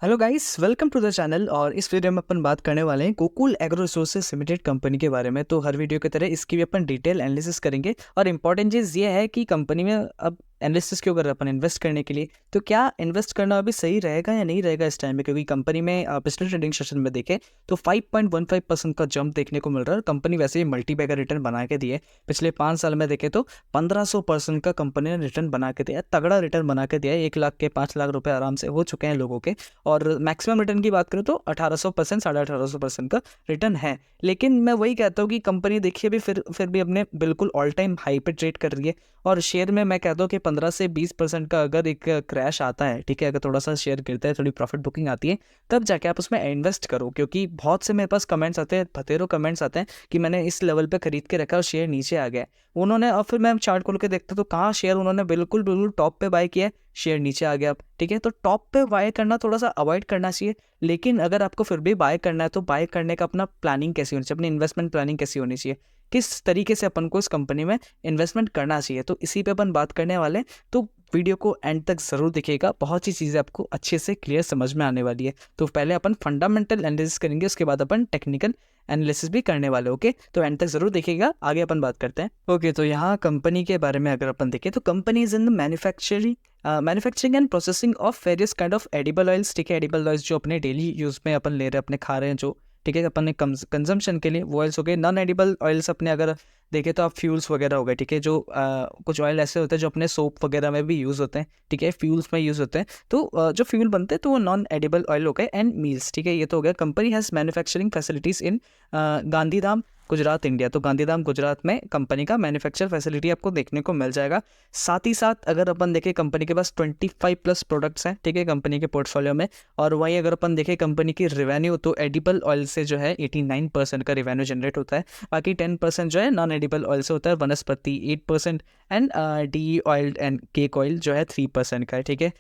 Hello guys, welcome to the channel. और इस video में अपन बात करने वाले हैं Gokul agro resources limited company के बारे में। तो हर वीडियो की तरह इसकी भी अपन डिटेल एनालिसिस करेंगे। और इंपॉर्टेंट चीज़ ये है कि कंपनी में अब एनालिसिस क्यों कर रहे हैं अपन, इन्वेस्ट करने के लिए। तो क्या इन्वेस्ट करना अभी सही रहेगा या नहीं रहेगा इस टाइम में, क्योंकि कंपनी में पिछले ट्रेडिंग सेशन में देखे तो 5.15% का जंप देखने को मिल रहा है। और कंपनी वैसे ही मल्टी बैगर रिटर्न बना के दिए। पिछले 5 साल में देखे तो 1500% का कंपनी ने रिटर्न बना के दिया, तगड़ा रिटर्न बना के दिया। 1 लाख के 5 लाख रुपए आराम से हो चुके हैं लोगों के। और मैक्सिमम रिटर्न की बात करें तो 1800%, 1850% का रिटर्न है। लेकिन मैं वही कहता हूँ कि कंपनी देखिए भी फिर भी अपने बिल्कुल ऑल टाइम हाई पे ट्रेड कर रही है। और शेयर में मैं कहता हूँ कि 15 से 20% का अगर एक क्रैश आता है, ठीक है, अगर थोड़ा सा शेयर गिरता है, थोड़ी प्रॉफिट बुकिंग आती है, तब जाके आप उसमें इन्वेस्ट करो। क्योंकि बहुत से मेरे पास कमेंट्स आते हैं, बतेरों कमेंट्स आते हैं कि मैंने इस लेवल पे खरीद के रखा और शेयर नीचे आ गया उन्होंने। और फिर मैं चार्ट खोल के देखता तो कहाँ शेयर उन्होंने बिल्कुल बिल्कुल टॉप पे बाय किया है, शेयर नीचे आ गया। ठीक है, तो टॉप पे बाय करना थोड़ा सा अवॉइड करना चाहिए। लेकिन अगर आपको फिर भी बाय करना है तो बाय करने का अपना प्लानिंग कैसी होनी चाहिए, अपनी इन्वेस्टमेंट प्लानिंग कैसी होनी चाहिए, किस तरीके से अपन को इस कंपनी में इन्वेस्टमेंट करना चाहिए, तो इसी पे अपन बात करने वाले हैं। तो वीडियो को एंड तक जरूर देखिएगा, बहुत सी चीज़ें आपको अच्छे से क्लियर समझ में आने वाली है। तो पहले अपन फंडामेंटल एनालिसिस करेंगे, उसके बाद अपन टेक्निकल एनालिसिस भी करने वाले। ओके, तो एंड तक जरूर देखिएगा, आगे अपन बात करते हैं। ओके, तो यहाँ कंपनी के बारे में अगर अपन देखें तो company is in the manufacturing and processing of various kind of edible oils. ठीक है, एडिबल ऑयल्स जो अपने डेली यूज़ में अपन ले रहे हैं, अपने खा रहे हैं जो, ठीक है, अपने कंजम्पशन के लिए वो ऑयल्स हो गए। नॉन एडिबल ऑयल्स अपने अगर देखें तो आप फ्यूल्स वगैरह हो गए। ठीक है, जो कुछ ऑयल ऐसे होते हैं जो अपने सोप वगैरह में भी यूज़ होते हैं, ठीक है, फ्यूल्स में यूज़ होते हैं। तो जो फ्यूल बनते हैं तो वो नॉन एडिबल ऑयल हो गए। एंड मील्स, ठीक है, ये तो हो गया। Company has manufacturing facilities in Gandhidham, Gujarat, India. तो गांधीधाम गुजरात में कंपनी का मैन्युफैक्चर फैसिलिटी आपको देखने को मिल जाएगा। साथ ही साथ अगर अपन देखें कंपनी के पास 25+ प्रोडक्ट्स हैं, ठीक है, कंपनी के पोर्टफोलियो में। और वहीं अगर अपन देखें कंपनी की रेवेन्यू, तो एडिबल ऑयल से जो है 89% का रेवेन्यू जनरेट होता है। बाकी 10% जो है नॉन एडिबल ऑयल से होता है, वनस्पति 8%, and D oil and cake oil जो है 3% का है। ठीक है,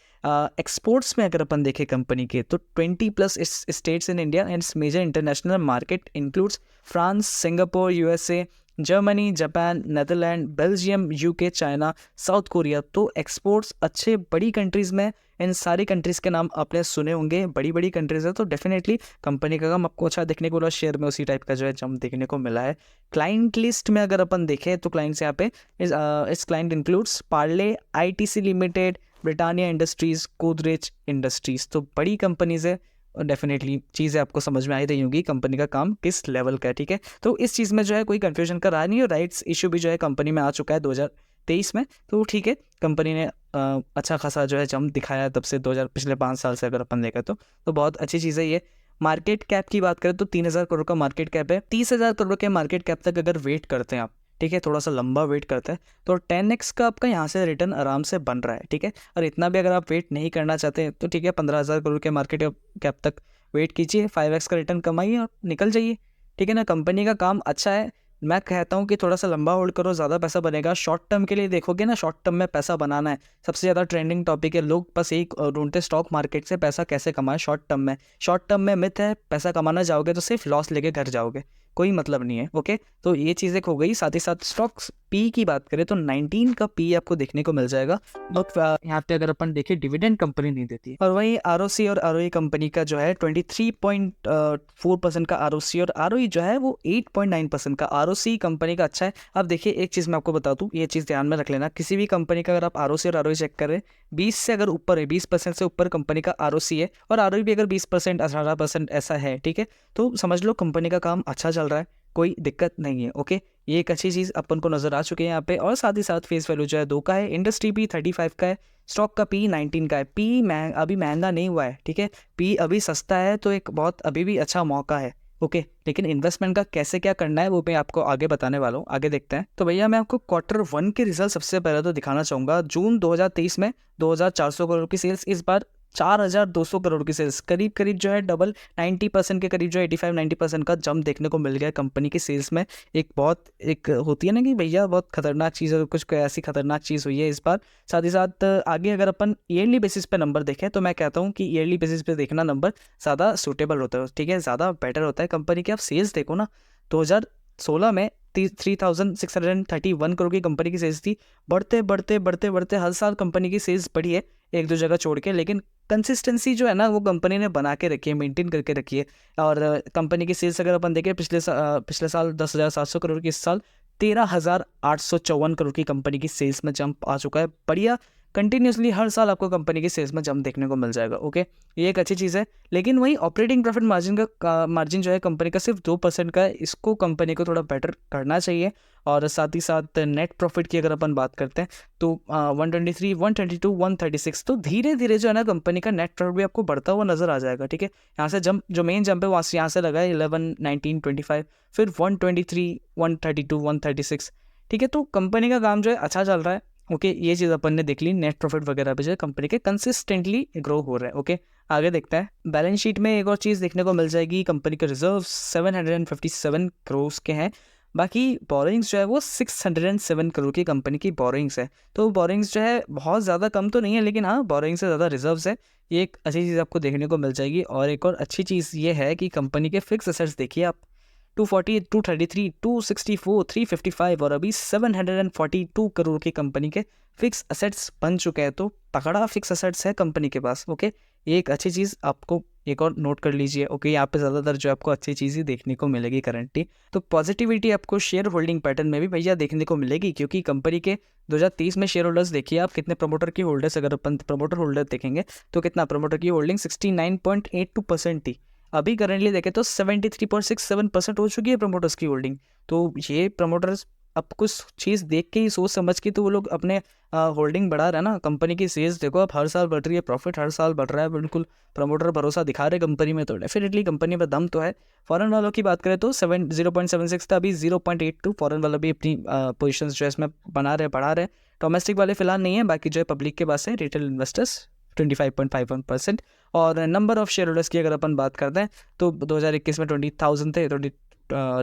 एक्सपोर्ट्स में अगर अपन देखें कंपनी के तो 20+ states in India and major international market includes France, Singapore, USA, Germany, Japan, Netherland, Belgium, UK, China, South Korea. तो एक्सपोर्ट्स अच्छे बड़ी कंट्रीज़ में, इन सारी कंट्रीज़ के नाम आपने सुने होंगे, बड़ी बड़ी कंट्रीज़ है। तो डेफिनेटली कंपनी का काम आपको अच्छा देखने को मिला, शेयर में उसी टाइप का जो है जंप देखने को मिला है। क्लाइंट लिस्ट में अगर अपन देखें तो क्लाइंट्स यहाँ पे इस client includes Parle, ITC limited, Britannia industries, Godrej industries. तो बड़ी कंपनीज़ है। और डेफिनेटली चीज़ें आपको समझ में आई रही होंगी कंपनी का काम किस लेवल का है। ठीक है, तो इस चीज़ में जो है कोई कंफ्यूजन का रहा नहीं। और राइट्स इशू भी जो है कंपनी में आ चुका है 2023 में। तो ठीक है, कंपनी ने अच्छा खासा जो है जंप दिखाया तब से, 2000 पिछले 5 साल से अगर अपन देखें तो बहुत अच्छी चीज़ है ये। मार्केट कैप की बात करें तो 3000 करोड़ का मार्केट कैप है। 30,000 करोड़ के मार्केट कैप तक अगर वेट करते हैं आप, ठीक है, थोड़ा सा लंबा वेट करते हैं, तो 10x का आपका यहाँ से रिटर्न आराम से बन रहा है। ठीक है, और इतना भी अगर आप वेट नहीं करना चाहते तो ठीक है, 15,000 करोड़ के मार्केट कैप तक वेट कीजिए, 5x का रिटर्न कमाइए और निकल जाइए। ठीक है ना, कंपनी का काम अच्छा है। मैं कहता हूँ कि थोड़ा सा लंबा होल्ड करो, ज़्यादा पैसा बनेगा। शॉर्ट टर्म के लिए देखोगे ना, शॉर्ट टर्म में पैसा बनाना है, सबसे ज़्यादा ट्रेंडिंग टॉपिक है। लोग बस एक ढूंढते स्टॉक मार्केट से पैसा कैसे कमाएं शॉर्ट टर्म में। शॉर्ट टर्म में मिथ है, पैसा कमाना जाओगे तो सिर्फ लॉस लेके घर जाओगे, कोई मतलब नहीं है। ओके, तो ये चीज़ें हो गई। साथ ही साथ स्टॉक्स पी की बात करें तो 19 का पी आपको देखने को मिल जाएगा। बट यहाँ पे अगर अपन देखें डिविडेंड कंपनी नहीं देती है। और वहीं आरओसी और आरओई कंपनी का जो है 23.4% का आरओसी और आरओई जो है वो 8.9% का। आरओसी कंपनी का अच्छा है। अब देखिए एक चीज़ मैं आपको बता दूँ, ये चीज़ ध्यान में रख लेना, किसी भी कंपनी का अगर आप आरओसी और आरओई चेक करें, 20 से अगर ऊपर है, 20% से ऊपर कंपनी का आरओसी है, और आरओई भी अगर 20%, 18% ऐसा है, ठीक है, तो समझ लो कंपनी का काम अच्छा चल रहा है, कोई दिक्कत नहीं है। ओके, ये एक अच्छी चीज़ अपन को नज़र आ चुकी है यहाँ पे। और साथ ही साथ फेस वैल्यू जो है 2 का है, इंडस्ट्री पी 35 का है, स्टॉक का पी 19 का है। पी अभी महंगा नहीं हुआ है, ठीक है, पी अभी सस्ता है, तो एक बहुत अभी भी अच्छा मौका है। ओके, लेकिन इन्वेस्टमेंट का कैसे क्या करना है वो मैं आपको आगे बताने वाला हूँ, आगे देखते हैं। तो भैया मैं आपको Q1 के रिजल्ट सबसे पहले तो दिखाना चाहूँगा। जून 2023 में 2400 करोड़ की सेल्स, इस बार 4200 करोड़ की सेल्स, करीब करीब जो है डबल, 90% के करीब जो है 85-90% का जंप देखने को मिल गया कंपनी की सेल्स में। एक होती है ना कि भैया बहुत खतरनाक चीज़ है, कुछ ऐसी खतरनाक चीज़ हुई है इस बार। साथ ही साथ आगे अगर अपन ईयरली बेसिस पे नंबर देखें तो मैं कहता हूँ कि ईयरली बेसिस पे देखना नंबर ज़्यादा सूटेबल होता है, ठीक है, ज़्यादा बेटर होता है। कंपनी की आप सेल्स देखो ना, 2016 में 3631 करोड़ की कंपनी की सेल्स थी। बढ़ते बढ़ते बढ़ते बढ़ते हर साल कंपनी की सेल्स बढ़ी है, एक दो जगह छोड़ के, लेकिन कंसिस्टेंसी जो है ना वो कंपनी ने बना के रखी है, मेंटेन करके रखी है। और कंपनी की सेल्स अगर अपन देखें पिछले साल 10,700 करोड़ की, इस साल 13,854 करोड़ की कंपनी की सेल्स में जंप आ चुका है। बढ़िया, कंटिन्यूसली हर साल आपको कंपनी की सेल्स में जंप देखने को मिल जाएगा। ओके, ये एक अच्छी चीज़ है। लेकिन वही ऑपरेटिंग प्रॉफिट मार्जिन जो है कंपनी का सिर्फ 2% का है। इसको कंपनी को थोड़ा बेटर करना चाहिए। और साथ ही साथ नेट प्रॉफिट की अगर अपन बात करते हैं तो 123, 122, 136, तो धीरे धीरे जो है ना कंपनी का नेट प्रॉफिट भी आपको बढ़ता हुआ नजर आ जाएगा। ठीक है, यहाँ से जंप, जो मेन जंप है वहाँ से यहाँ से लगा है 11, 19, 25, फिर 123, 132, 136। ठीक है, तो कंपनी का काम जो है अच्छा चल रहा है। ओके, ये चीज़ अपन ने देख ली। नेट प्रॉफिट वगैरह भी जो है कंपनी के कंसिस्टेंटली ग्रो हो रहा है। ओके, आगे देखते हैं। बैलेंस शीट में एक और चीज़ देखने को मिल जाएगी, कंपनी के रिजर्व 757 करोड़ के हैं। बाकी बोरिंग्स जो है वो 607 करोड़ की कंपनी की बोरिंग्स है। तो बोरिंग्स जो है बहुत ज़्यादा कम तो नहीं है, लेकिन हाँ बोरिंग से ज़्यादा रिजर्व्स है। ये एक अच्छी चीज़ आपको देखने को मिल जाएगी। और एक और अच्छी चीज़ ये है कि कंपनी के फिक्स एसेट्स देखिए आप, 240, 233, 264, 355 और अभी 742 करोड़ की कंपनी के फिक्स असेट्स बन चुके हैं। तो तगड़ा फिक्स असेट्स है कंपनी के पास। ओके, ये एक अच्छी चीज़ आपको एक और नोट कर लीजिए। ओके, यहाँ पे ज़्यादातर जो आपको अच्छी चीज़ ही देखने को मिलेगी करंटली। तो पॉजिटिविटी आपको शेयर होल्डिंग पैटर्न में भी भैया देखने को मिलेगी, क्योंकि कंपनी के 2030 में शेयर होल्डर्स देखिए आप कितने प्रमोटर की होल्डर्स, अगर अपन प्रमोटर होल्डर देखेंगे तो कितना प्रमोटर की होल्डिंग 69.82% थी। अभी करंटली देखें तो 73.67% हो चुकी है प्रमोटर्स की होल्डिंग। तो ये प्रमोटर्स अब कुछ चीज़ देख के ही, सोच समझ के तो वो लोग अपने होल्डिंग बढ़ा रहे हैं ना। कंपनी की सेल्स देखो अब हर साल बढ़ रही है, प्रॉफिट हर साल बढ़ रहा है, बिल्कुल प्रमोटर भरोसा दिखा रहे कंपनी में, तो डेफिनेटली कंपनी में दम तो है। फॉरेन वालों की बात करें तो 0.76 था, अभी 0.82। फॉरेन वाले भी अपनी पोजिशन जो है इसमें बना रहे, बढ़ा रहे। डोमेस्टिक वाले फिलहाल नहीं है, बाकी जो है पब्लिक के पास है, रिटेल इन्वेस्टर्स 25.51%। और नंबर ऑफ शेयर होल्डर्स की अगर अपन बात करते हैं तो 2021 में 20,000 थे,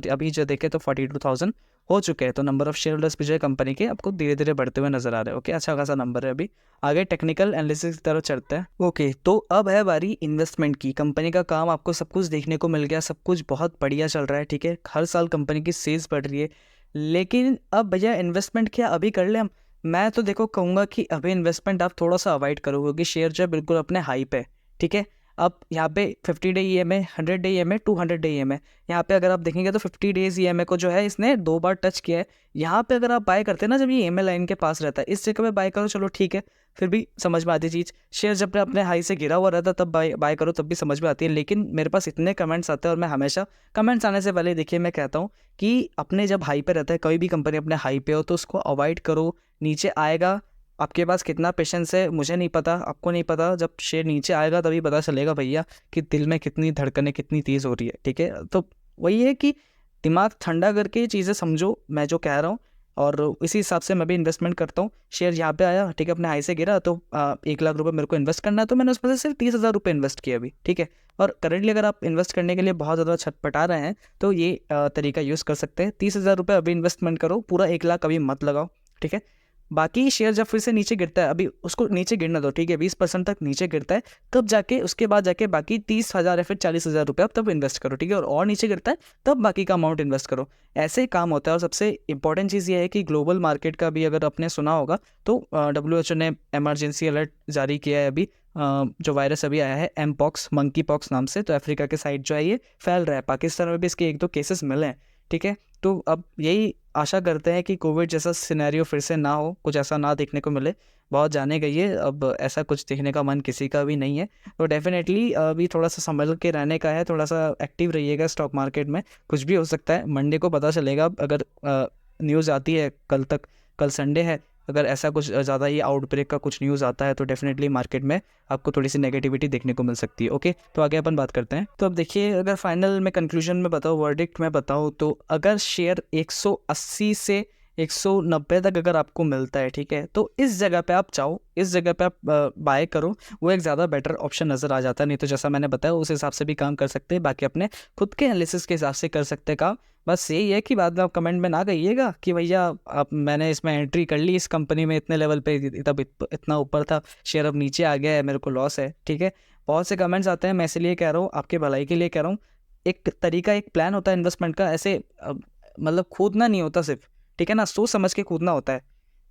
अभी जो देखें तो 42,000 हो चुके हैं। तो नंबर ऑफ शेयर होल्डर्स भी जो है कंपनी के आपको धीरे धीरे बढ़ते हुए नजर आ रहे हैं। ओके, अच्छा खासा नंबर है। अभी आगे टेक्निकल एनालिसिस की तरफ चलते हैं। ओके, तो अब है बारी इन्वेस्टमेंट की। कंपनी का काम आपको सब कुछ देखने को मिल गया, सब कुछ बहुत बढ़िया चल रहा है। ठीक है, हर साल कंपनी की सेल्स बढ़ रही है। लेकिन अब भैया इन्वेस्टमेंट क्या अभी कर ले हम? मैं तो देखो कहूँगा कि अभी इन्वेस्टमेंट आप थोड़ा सा अवॉइड करो, क्योंकि शेयर जो है बिल्कुल अपने हाई पे। ठीक है, अब यहाँ पे 50 day EMA, 100 day EMA, 200 day EMA, यहाँ पे अगर आप देखेंगे तो 50 डेज EMA को जो है इसने 2 बार टच किया है। यहाँ पे अगर आप बाय करते हैं ना, जब ये EMA लाइन के पास रहता है, इस जगह पे बाय करो, चलो ठीक है, फिर भी समझ में आती चीज़। शेयर जब अपने हाई से गिरा हुआ रहता है तब बाय करो, तब भी समझ में आती है। लेकिन मेरे पास इतने कमेंट्स आते हैं और मैं हमेशा कमेंट्स आने से पहले देखिए मैं कहता हूँ कि अपने जब हाई पे रहता है, कोई भी कंपनी अपने हाई पे हो तो उसको अवॉइड करो। नीचे आएगा, आपके पास कितना पेशेंस है मुझे नहीं पता, आपको नहीं पता। जब शेयर नीचे आएगा तभी पता चलेगा भैया कि दिल में कितनी धड़कनें कितनी तेज़ हो रही है। ठीक है, तो वही है कि दिमाग ठंडा करके चीज़ें समझो मैं जो कह रहा हूँ, और इसी हिसाब से मैं भी इन्वेस्टमेंट करता हूँ। शेयर यहाँ पे आया, ठीक है, अपने हाई से गिरा, तो 1 लाख रुपये मेरे को इन्वेस्ट करना है, तो मैंने उसमें से सिर्फ 30,000 रुपये इन्वेस्ट किया अभी। ठीक है, और करेंटली अगर आप इन्वेस्ट करने के लिए बहुत ज़्यादा छटपटा रहे हैं तो ये तरीका यूज़ कर सकते हैं। 30,000 रुपये अभी इन्वेस्टमेंट करो, पूरा 1 लाख अभी मत लगाओ। ठीक है, बाकी शेयर जब फिर से नीचे गिरता है, अभी उसको नीचे गिरना दो, ठीक है, 20% तक नीचे गिरता है, तब जाके उसके बाद जाके बाकी 30,000 या फिर 40,000 रुपये अब तब इन्वेस्ट करो। ठीक है, और नीचे गिरता है तब बाकी का अमाउंट इन्वेस्ट करो। ऐसे काम होता है। और सबसे इंपॉर्टेंट चीज़ ये है कि ग्लोबल मार्केट का भी अगर आपने सुना होगा तो WHO ने एमरजेंसी अलर्ट जारी किया है अभी। जो वायरस अभी आया है एमपॉक्स, मंकी पॉक्स नाम से, तो अफ्रीका के साइड जो है ये फैल रहा है। पाकिस्तान में भी इसके 1-2 केसेस मिले हैं। ठीक है, तो अब यही आशा करते हैं कि कोविड जैसा सिनेरियो फिर से ना हो, कुछ ऐसा ना देखने को मिले। बहुत जाने गई है, अब ऐसा कुछ देखने का मन किसी का भी नहीं है। तो डेफिनेटली अभी थोड़ा सा संभल के रहने का है, थोड़ा सा एक्टिव रहिएगा स्टॉक मार्केट में। कुछ भी हो सकता है, मंडे को पता चलेगा अगर न्यूज़ आती है कल तक। कल संडे है, अगर ऐसा कुछ ज़्यादा ही आउटब्रेक का कुछ न्यूज़ आता है तो डेफिनेटली मार्केट में आपको थोड़ी सी नेगेटिविटी देखने को मिल सकती है। ओके, तो आगे अपन बात करते हैं। तो अब देखिए, अगर फाइनल में कंक्लूजन में बताऊँ, वर्डिक्ट में बताऊँ, तो अगर शेयर 180 से 190 तक अगर आपको मिलता है, ठीक है, तो इस जगह पे आप चाहो, इस जगह पे आप बाय करो, वो एक ज़्यादा बेटर ऑप्शन नज़र आ जाता है। नहीं तो जैसा मैंने बताया उस हिसाब से भी काम कर सकते हैं, बाकी अपने खुद के एनालिसिस के हिसाब से कर सकते हैं काम। बस यही है कि बाद में आप कमेंट में ना कहिएगा कि भैया आप, मैंने इसमें एंट्री कर ली, इस कंपनी में इतने लेवल पे तब इतना ऊपर था, शेयर अब नीचे आ गया है, मेरे को लॉस है। ठीक है, बहुत से कमेंट्स आते हैं, मैं इसलिए कह रहा हूँ, आपके भलाई के लिए कह रहा हूँ। एक तरीका, एक प्लान होता है इन्वेस्टमेंट का, ऐसे मतलब कूदना नहीं होता सिर्फ। ठीक है ना, सोच समझ के कूदना होता है।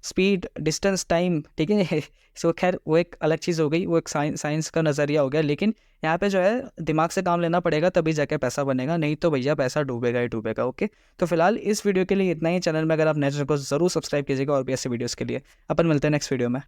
स्पीड, डिस्टेंस, टाइम, ठीक है। सो खैर वो एक अलग चीज़ हो गई, वो एक साइंस का नज़रिया हो गया, लेकिन यहाँ पे जो है दिमाग से काम लेना पड़ेगा, तभी जाके पैसा बनेगा, नहीं तो भैया पैसा डूबेगा ही डूबेगा। ओके, तो फिलहाल इस वीडियो के लिए इतना ही। चैनल में अगर आप नए चैनल को ज़रूर सब्सक्राइब कीजिएगा और भी ऐसे वीडियोज़ के लिए। अपन मिलते हैं नेक्स्ट वीडियो में।